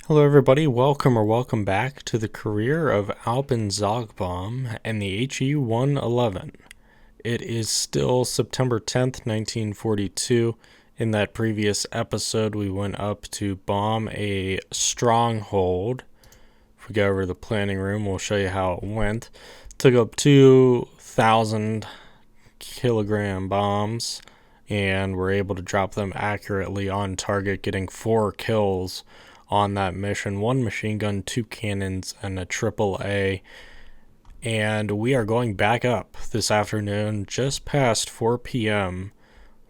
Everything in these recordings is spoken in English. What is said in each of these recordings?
Hello everybody, welcome back to the career of Alban Zogbaum and the HE-111. It is still September 10th, 1942. In that previous episode, we went up to bomb a stronghold. If we go over to the planning room, we'll show you how it went. Took up 2,000 kilogram bombs, and we're able to drop them accurately on target, getting 4 kills on that mission. 1 machine gun, 2 cannons, and a AAA. And we are going back up this afternoon, just past 4 p.m.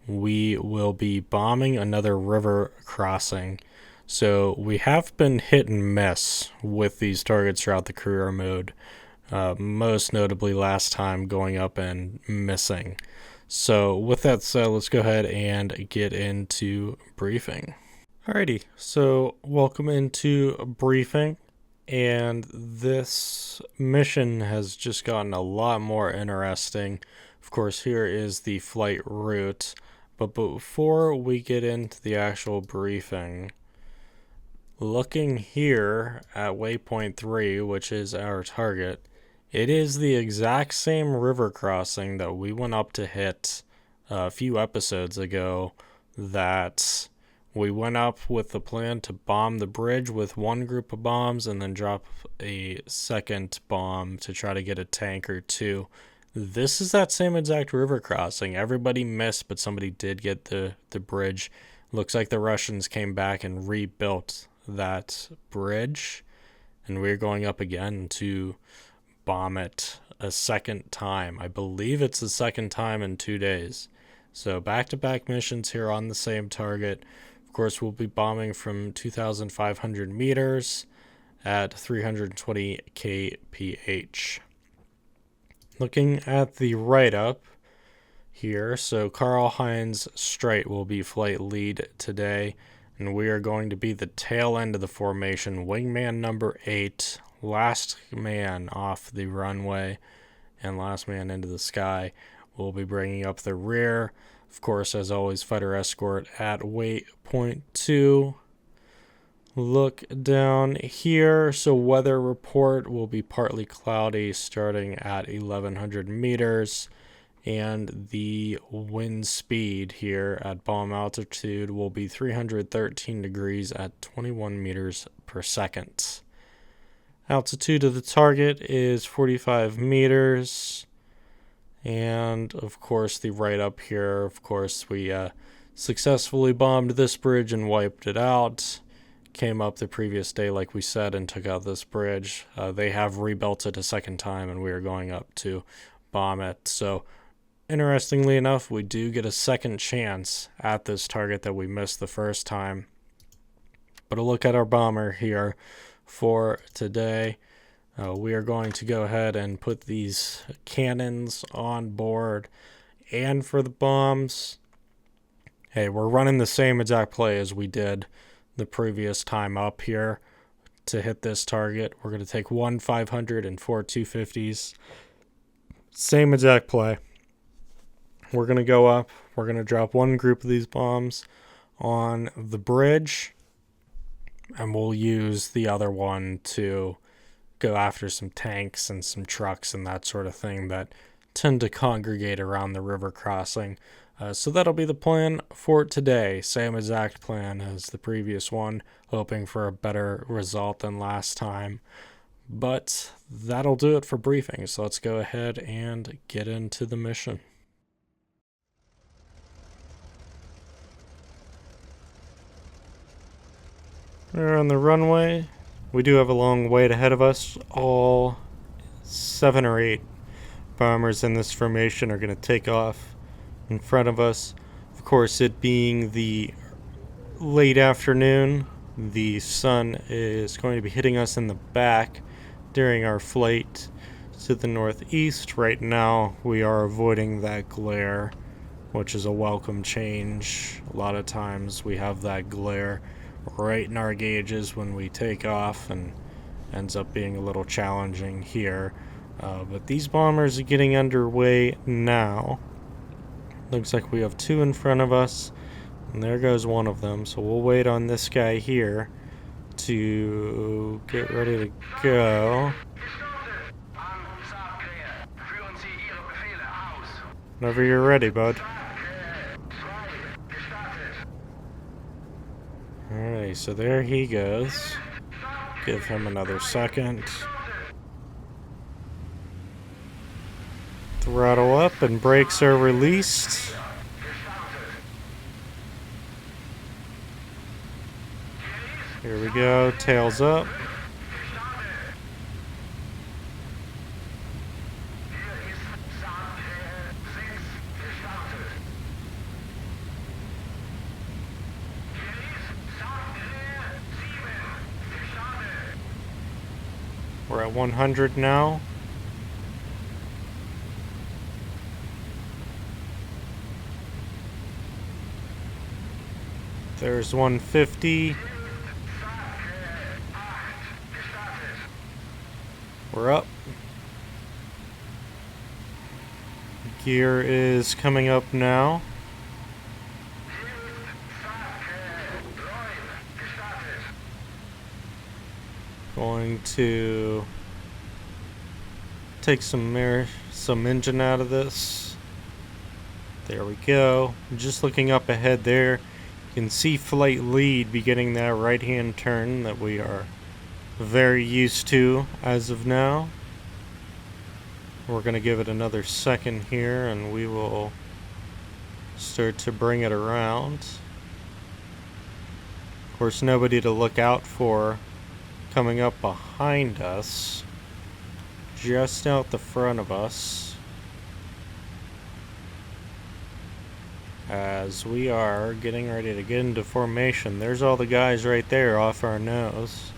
We will be bombing another river crossing. So we have been hit and miss with these targets throughout the career mode. Most notably last time going up and missing. So with that said, let's go ahead and get into briefing. Alrighty, so welcome into briefing, and this mission has just gotten a lot more interesting. Of course, here is the flight route, but before we get into the actual briefing, looking here at waypoint 3, which is our target, it is the exact same river crossing that we went up to hit a few episodes ago. That we went up with the plan to bomb the bridge with 1 group of bombs and then drop a second bomb to try to get a tank or 2. This is that same exact river crossing. Everybody missed, but somebody did get the bridge. Looks like the Russians came back and rebuilt that bridge, and we're going up again to bomb it a second time. I believe it's the second time in 2 days. So back-to-back missions here on the same target. Of course, we'll be bombing from 2,500 meters at 320 kph. Looking at the write-up here, so Karl-Heinz Streit will be flight lead today, and we are going to be the tail end of the formation, wingman number 8, last man off the runway, and last man into the sky. We'll be bringing up the rear. Of course, as always, fighter escort at waypoint 2. Look down here. So weather report will be partly cloudy starting at 1,100 meters. And the wind speed here at bomb altitude will be 313 degrees at 21 meters per second. Altitude of the target is 45 meters. And, of course, the write-up here, of course, we successfully bombed this bridge and wiped it out. Came up the previous day, like we said, and took out this bridge. They have rebuilt it a second time, and we are going up to bomb it. So, interestingly enough, we do get a second chance at this target that we missed the first time. But a look at our bomber here for today. We are going to go ahead and put these cannons on board. And for the bombs, hey, we're running the same exact play as we did the previous time up here to hit this target. We're going to take 1 500 and 4 250s. Same exact play. We're going to go up. We're going to drop 1 group of these bombs on the bridge. And we'll use the other one to go after some tanks and some trucks and that sort of thing that tend to congregate around the river crossing. So that'll be the plan for today. Same exact plan as the previous one, hoping for a better result than last time. But that'll do it for briefing. So let's go ahead and get into the mission. We're on the runway. We do have a long wait ahead of us. All 7 or 8 bombers in this formation are going to take off in front of us. Of course, it being the late afternoon, the sun is going to be hitting us in the back during our flight to the northeast. Right now, we are avoiding that glare, which is a welcome change. A lot of times we have that glare right in our gauges when we take off, and ends up being a little challenging here. But these bombers are getting underway now. Looks like we have 2 in front of us, and there goes one of them. So we'll wait on this guy here to get ready to go. Whenever you're ready, bud. Alright, so there he goes. Give him another second. Throttle up and brakes are released. Here we go, tails up. We're at 100 now. There's 150. We're up. Gear is coming up now. Going to take some engine out of this. There we go. Just looking up ahead there, you can see flight lead beginning that right-hand turn that we are very used to as of now. We're going to give it another second here and we will start to bring it around. Of course, nobody to look out for coming up behind us, just out the front of us, as we are getting ready to get into formation. There's all the guys right there off our nose.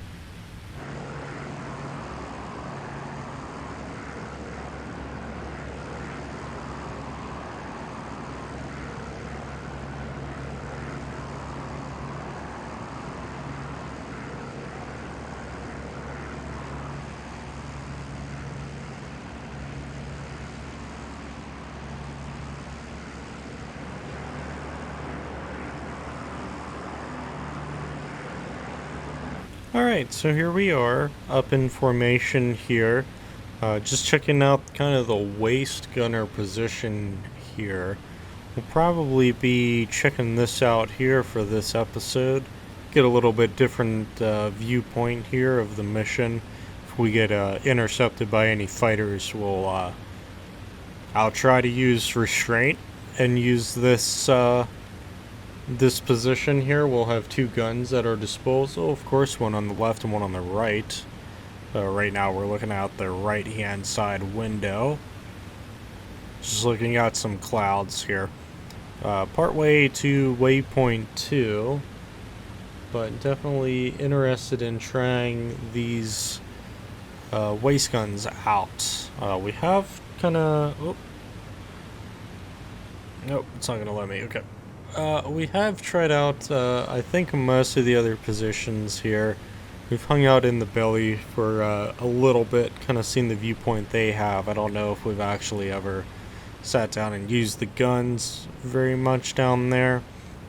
Alright, so here we are, up in formation here. Just checking out kind of the waist gunner position here. We'll probably be checking this out here for this episode. Get a little bit different viewpoint here of the mission. If we get intercepted by any fighters, I'll try to use restraint and use this this position here. We'll have two guns at our disposal, of course, one on the left and one on the right. Right now we're looking out the right hand side window, just looking at some clouds here. Partway to waypoint 2, but definitely interested in trying these waist guns out. We have kind of... Oh. Nope, it's not going to let me. Okay. We have tried out, I think, most of the other positions here. We've hung out in the belly for a little bit, kind of seen the viewpoint they have. I don't know if we've actually ever sat down and used the guns very much down there.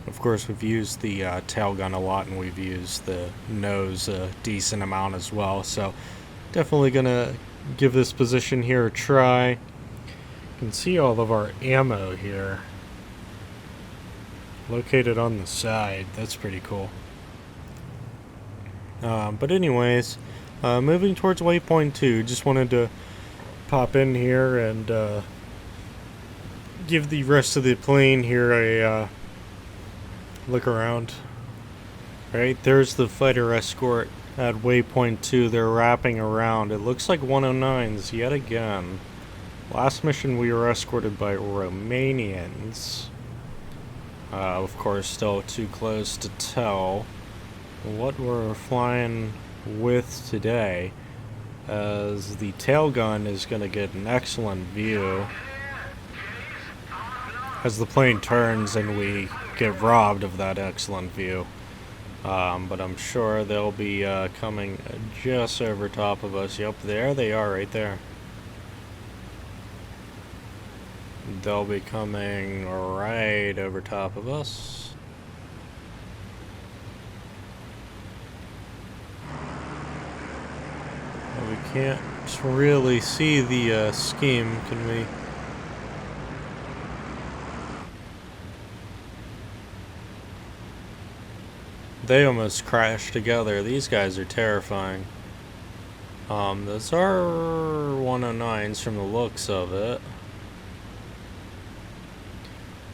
Of course, we've used the tail gun a lot, and we've used the nose a decent amount as well. So, definitely gonna give this position here a try. You can see all of our ammo here located on the side. That's pretty cool. But anyways, moving towards waypoint 2, just wanted to pop in here and give the rest of the plane here a look around. Right, there's the fighter escort at waypoint 2. They're wrapping around. It looks like 109s yet again. Last mission we were escorted by Romanians. Of course, still too close to tell what we're flying with today, as the tail gun is going to get an excellent view as the plane turns and we get robbed of that excellent view. But I'm sure they'll be coming just over top of us. Yep, there they are right there. They'll be coming right over top of us. can't really see the scheme, can we? They almost crashed together. These guys are terrifying. Those are 109s from the looks of it.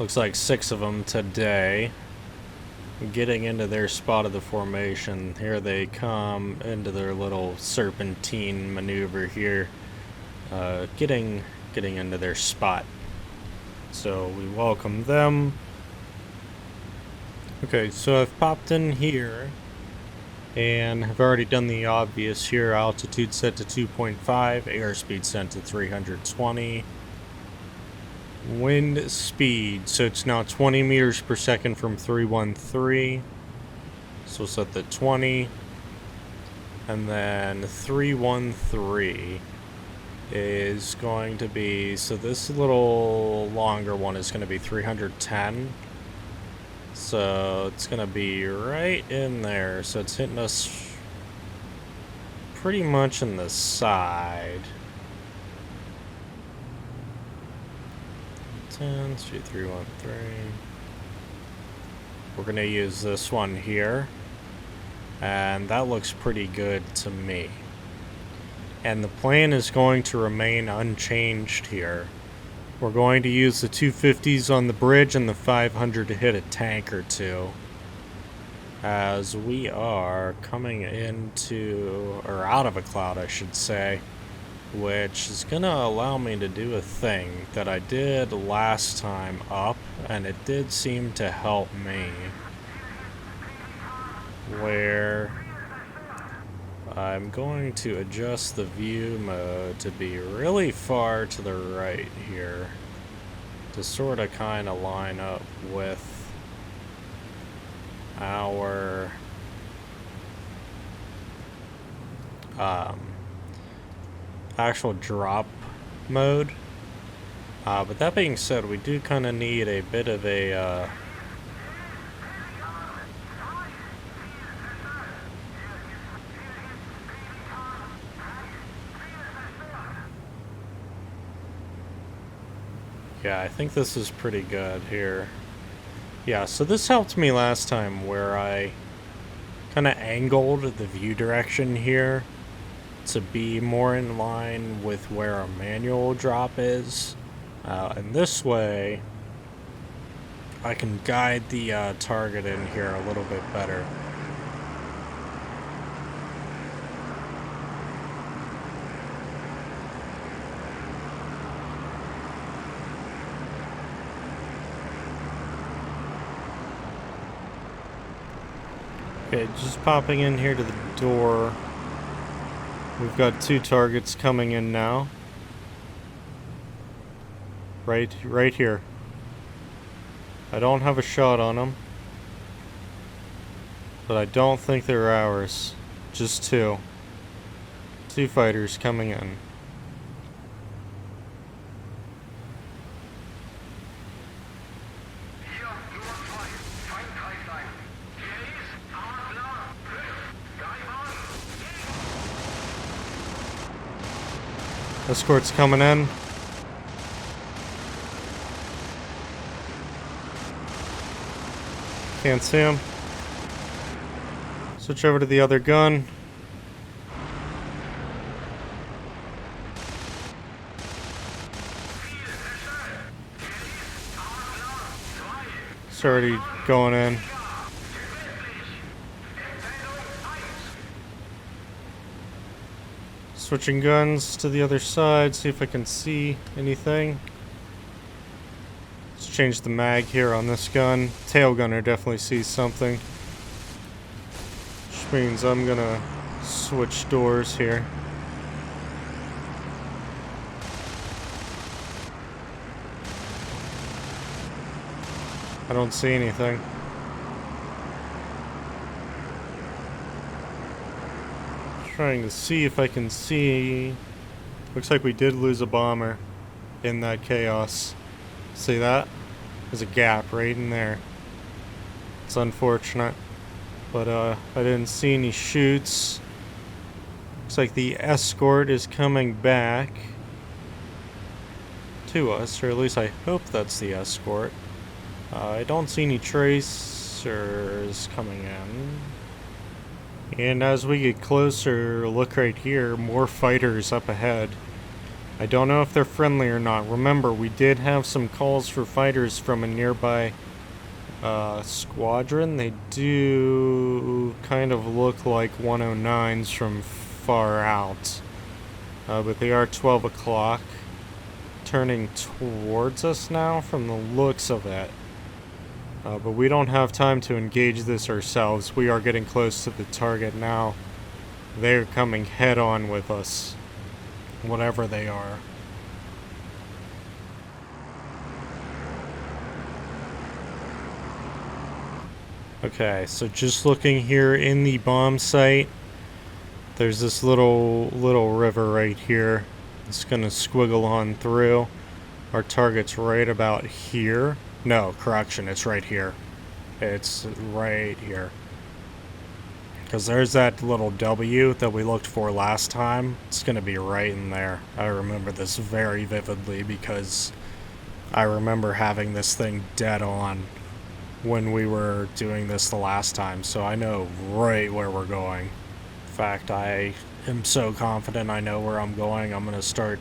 Looks like 6 of them today. Getting into their spot of the formation. Here they come into their little serpentine maneuver here. Getting into their spot. So we welcome them. Okay, so I've popped in here and have already done the obvious here. Altitude set to 2.5, airspeed set to 320. Wind speed, so it's now 20 meters per second from 313. So we'll set the 20. And then 313 is going to be, so this little longer one is going to be 310. So it's going to be right in there. So it's hitting us pretty much in the side. 10, 313. We're going to use this one here. And that looks pretty good to me. And the plan is going to remain unchanged here. We're going to use the 250s on the bridge and the 500 to hit a tank or two. As we are coming into, or out of a cloud I should say, which is going to allow me to do a thing that I did last time up, and it did seem to help me. Where I'm going to adjust the view mode to be really far to the right here to sort of kind of line up with our actual drop mode. But that being said, we do kind of need a bit of a yeah, I think this is pretty good here. Yeah, so this helped me last time where I kind of angled the view direction here to be more in line with where a manual drop is. And this way, I can guide the target in here a little bit better. Okay, just popping in here to the door. We've got 2 targets coming in now. Right here. I don't have a shot on them, but I don't think they're ours. Just 2. 2 fighters coming in. Escort's coming in. Can't see him. Switch over to the other gun. It's already going in. Switching guns to the other side, see if I can see anything. Let's change the mag here on this gun. Tail gunner definitely sees something. Which means I'm gonna switch doors here. I don't see anything. Trying to see if I can see. Looks like we did lose a bomber in that chaos. See that? There's a gap right in there. It's unfortunate, but I didn't see any shoots. Looks like the escort is coming back to us, or at least I hope that's the escort. I don't see any tracers coming in. And as we get closer, look right here, more fighters up ahead. I don't know if they're friendly or not. Remember, we did have some calls for fighters from a nearby squadron. They do kind of look like 109s from far out. But they are 12 o'clock. Turning towards us now from the looks of it. But we don't have time to engage this ourselves. We are getting close to the target now. They're coming head on with us. Whatever they are. Okay, so just looking here in the bomb site, there's this little river right here. It's gonna squiggle on through. Our target's right about here. No, correction, it's right here. It's right here. Because there's that little W that we looked for last time. It's gonna be right in there. I remember this very vividly because I remember having this thing dead on when we were doing this the last time, so I know right where we're going. In fact, I am so confident I know where I'm going. I'm gonna start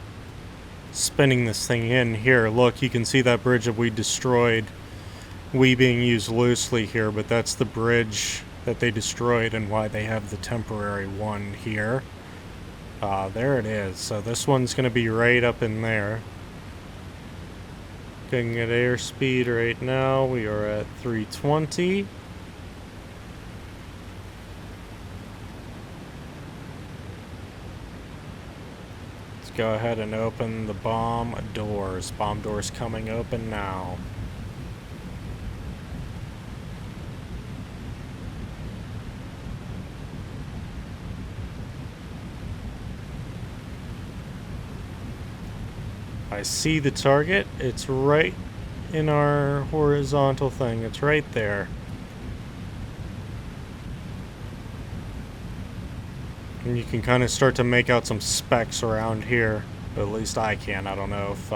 spinning this thing in. Here, look, you can see that bridge that we destroyed. We being used loosely here, but that's the bridge that they destroyed and why they have the temporary one here. There it is. So this one's gonna be right up in there. Looking at airspeed right now, we are at 320. Let's go ahead and open the bomb doors. Bomb doors coming open now. I see the target. It's right in our horizontal thing. It's right there. And you can kind of start to make out some specks around here. At least I can. I don't know if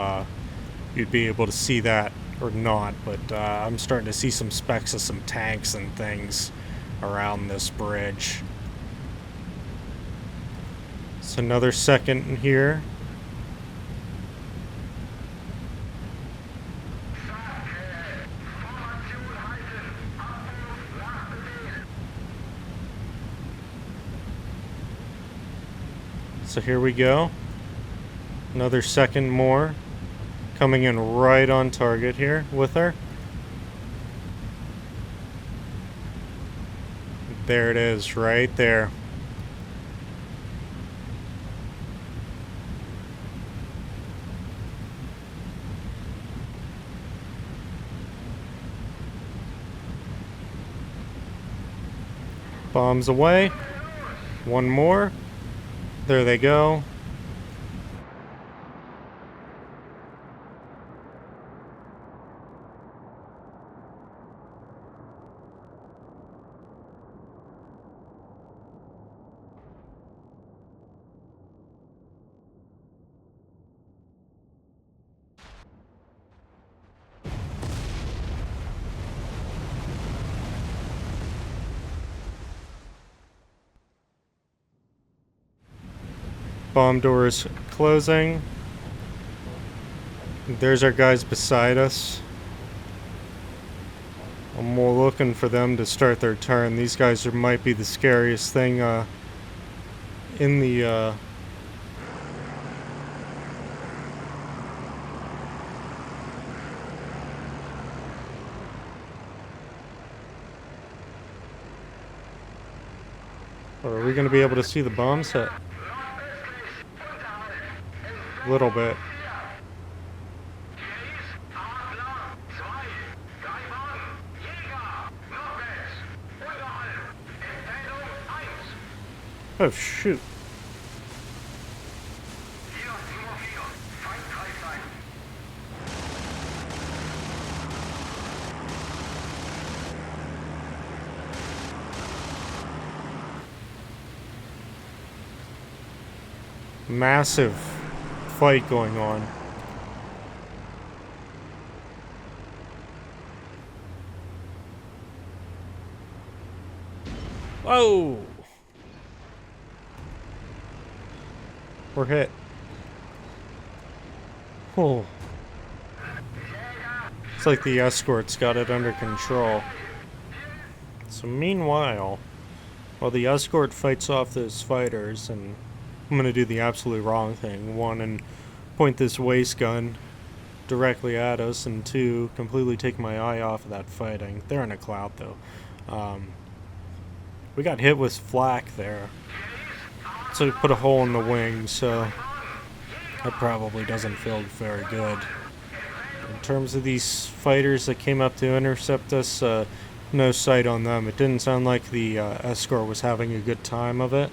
you'd be able to see that or not. But I'm starting to see some specks of some tanks and things around this bridge. It's another second here. So here we go. Another second more. Coming in right on target here with her. There it is, right there. Bombs away. One more. There they go. Bomb doors closing. There's our guys beside us. I'm more looking for them to start their turn. These guys might be the scariest thing in the Are we going to be able to see the bomb set? A little bit. Oh shoot. massive fight going on. Whoa! We're hit. Oh. It's like the escort's got it under control. So meanwhile, while the escort fights off those fighters, and I'm gonna do the absolute wrong thing. One, and point this waist gun directly at us, and two, completely take my eye off of that fighting. They're in a cloud though. We got hit with flak there. So it put a hole in the wing, so that probably doesn't feel very good. In terms of these fighters that came up to intercept us, no sight on them. It didn't sound like the escort was having a good time of it.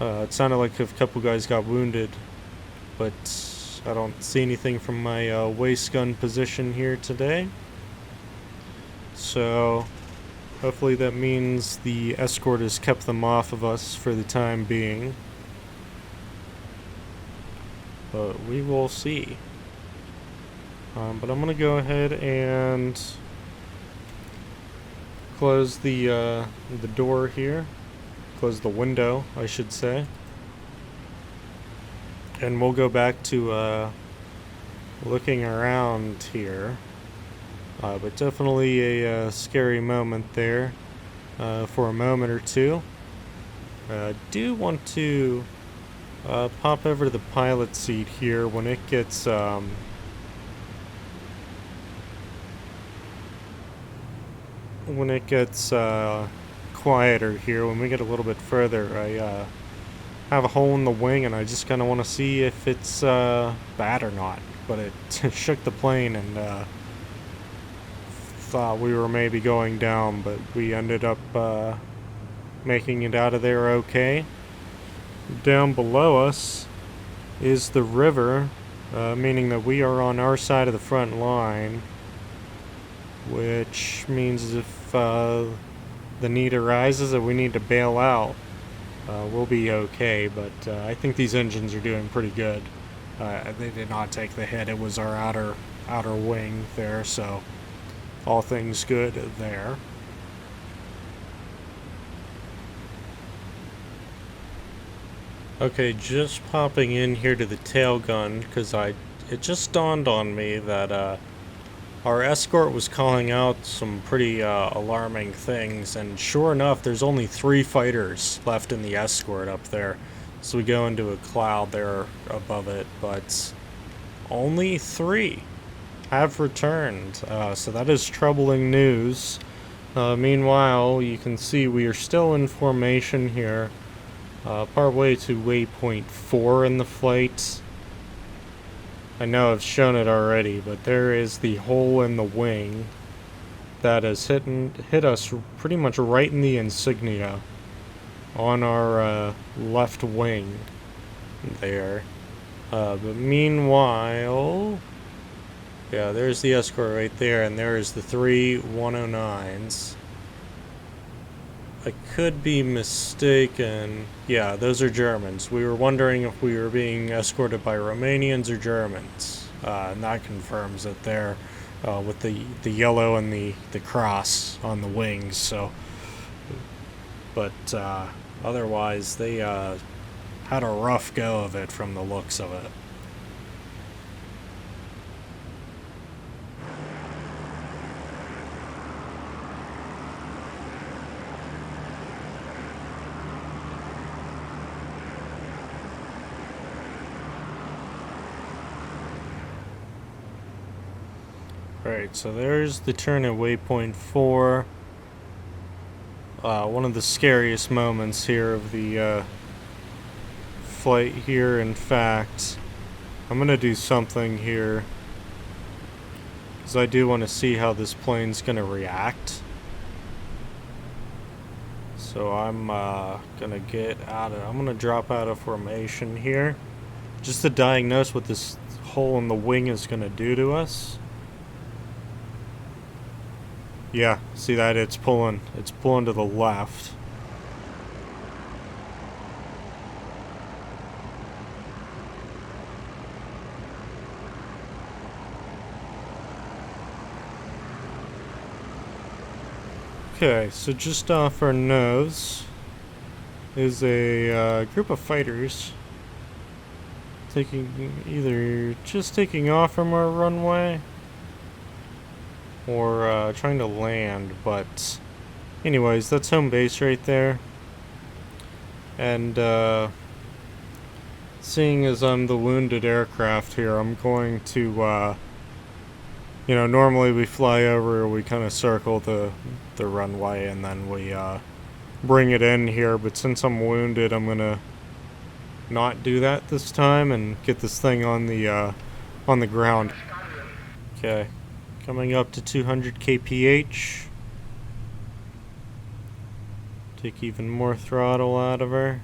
It sounded like a couple guys got wounded, but I don't see anything from my waist gun position here today. So hopefully that means the escort has kept them off of us for the time being. But we will see. But I'm gonna go ahead and close the door here. Close the window, I should say. And we'll go back to looking around here. But definitely a scary moment there for a moment or two. I do want to pop over to the pilot seat here when it gets quieter here. When we get a little bit further, I have a hole in the wing, and I just kind of want to see if it's bad or not. But it shook the plane, and thought we were maybe going down, but we ended up making it out of there okay. Down below us is the river, meaning that we are on our side of the front line, which means if the need arises that we need to bail out, we'll be okay. But I think these engines are doing pretty good. They did not take the hit. It was our outer wing there, so all things good there. Okay, just popping in here to the tail gun, because it just dawned on me that our escort was calling out some pretty alarming things, and sure enough, there's only 3 fighters left in the escort up there. So we go into a cloud there above it, but only 3 have returned, so that is troubling news. Meanwhile, you can see we are still in formation here, partway to waypoint 4 in the flight. I know I've shown it already, but there is the hole in the wing that has hit us pretty much right in the insignia on our left wing there. But meanwhile, yeah, there's the escort right there, and there's the 3 109s. I could be mistaken. Yeah, those are Germans. We were wondering if we were being escorted by Romanians or Germans. And that confirms that they're with the yellow and the cross on the wings. So, but otherwise, they had a rough go of it from the looks of it. Alright, so there's the turn at waypoint 4. One of the scariest moments here of the flight here. In fact, I'm going to do something here, because I do want to see how this plane's going to react. So I'm going to drop out of formation here, just to diagnose what this hole in the wing is going to do to us. Yeah, see that? It's pulling to the left. Okay, so just off our nose is a group of fighters taking off from our runway or trying to land, but anyways, that's home base right there. And seeing as I'm the wounded aircraft here, I'm going to normally we fly over, we kind of circle the runway, and then we bring it in here, but since I'm wounded, I'm gonna not do that this time and get this thing on the ground. Okay, coming up to 200 kph. Take even more throttle out of her.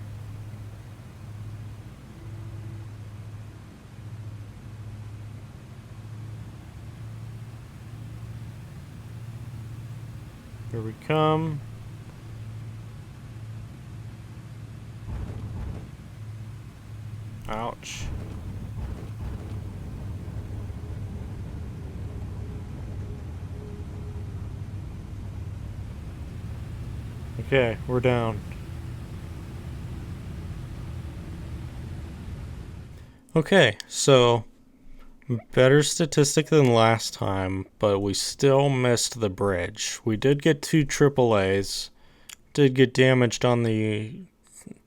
Here we come. Ouch. Okay, we're down. Okay, so better statistic than last time, but we still missed the bridge. We did get 2 AAAs, did get damaged on the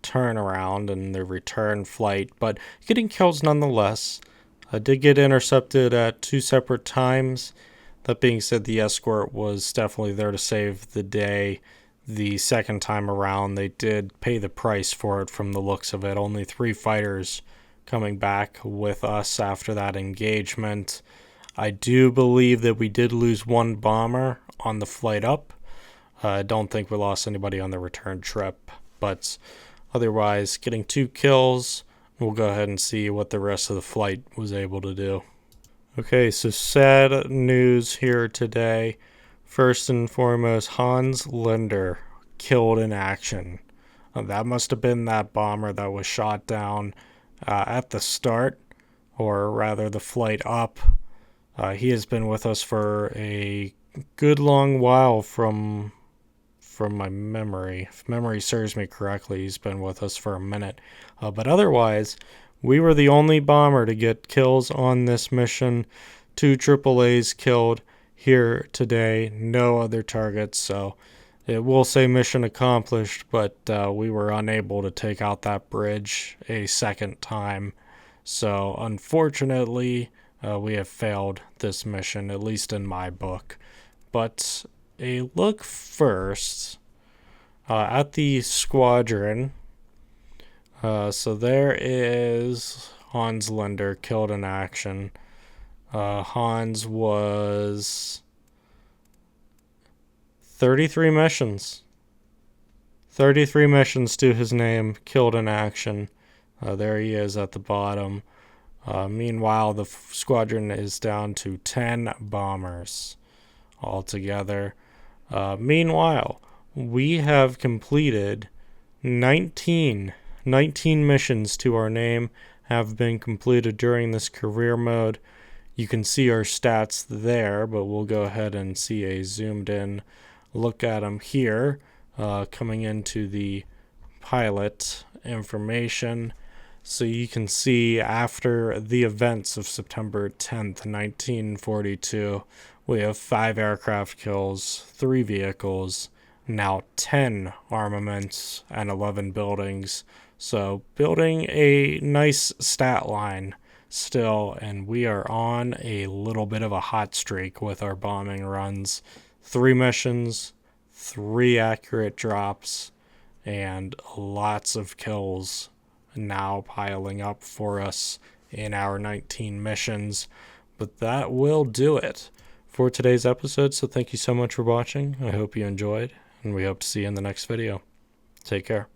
turnaround and the return flight, but getting kills nonetheless. I did get intercepted at 2 separate times. That being said, the escort was definitely there to save the day. The second time around, they did pay the price for it from the looks of it. Only 3 fighters coming back with us after that engagement. I do believe that we did lose 1 bomber on the flight up. I don't think we lost anybody on the return trip, but otherwise getting 2 kills. We'll go ahead and see what the rest of the flight was able to do. Okay, so sad news here today. First and foremost, Hans Linder killed in action. That must have been that bomber that was shot down at the start, or rather the flight up. He has been with us for a good long while from my memory. If memory serves me correctly, he's been with us for a minute. But otherwise, we were the only bomber to get kills on this mission. 2 AAAs killed here today, no other targets, so it will say mission accomplished, but we were unable to take out that bridge a second time. So unfortunately, we have failed this mission, at least in my book. But a look first at the squadron. So there is Hans Linder killed in action. Hans was 33 missions. 33 missions to his name, killed in action. There he is at the bottom. Meanwhile, the squadron is down to 10 bombers altogether. Meanwhile, we have completed 19 missions to our name have been completed during this career mode. You can see our stats there, but we'll go ahead and see a zoomed in look at them here. Coming into the pilot information. So you can see after the events of September 10th, 1942, we have 5 aircraft kills, 3 vehicles, now 10 armaments, and 11 buildings. So building a nice stat line still, and we are on a little bit of a hot streak with our bombing runs. 3 missions, 3 accurate drops, and lots of kills now piling up for us in our 19 missions. But that will do it for today's episode, so thank you so much for watching. I hope you enjoyed, and we hope to see you in the next video. Take care.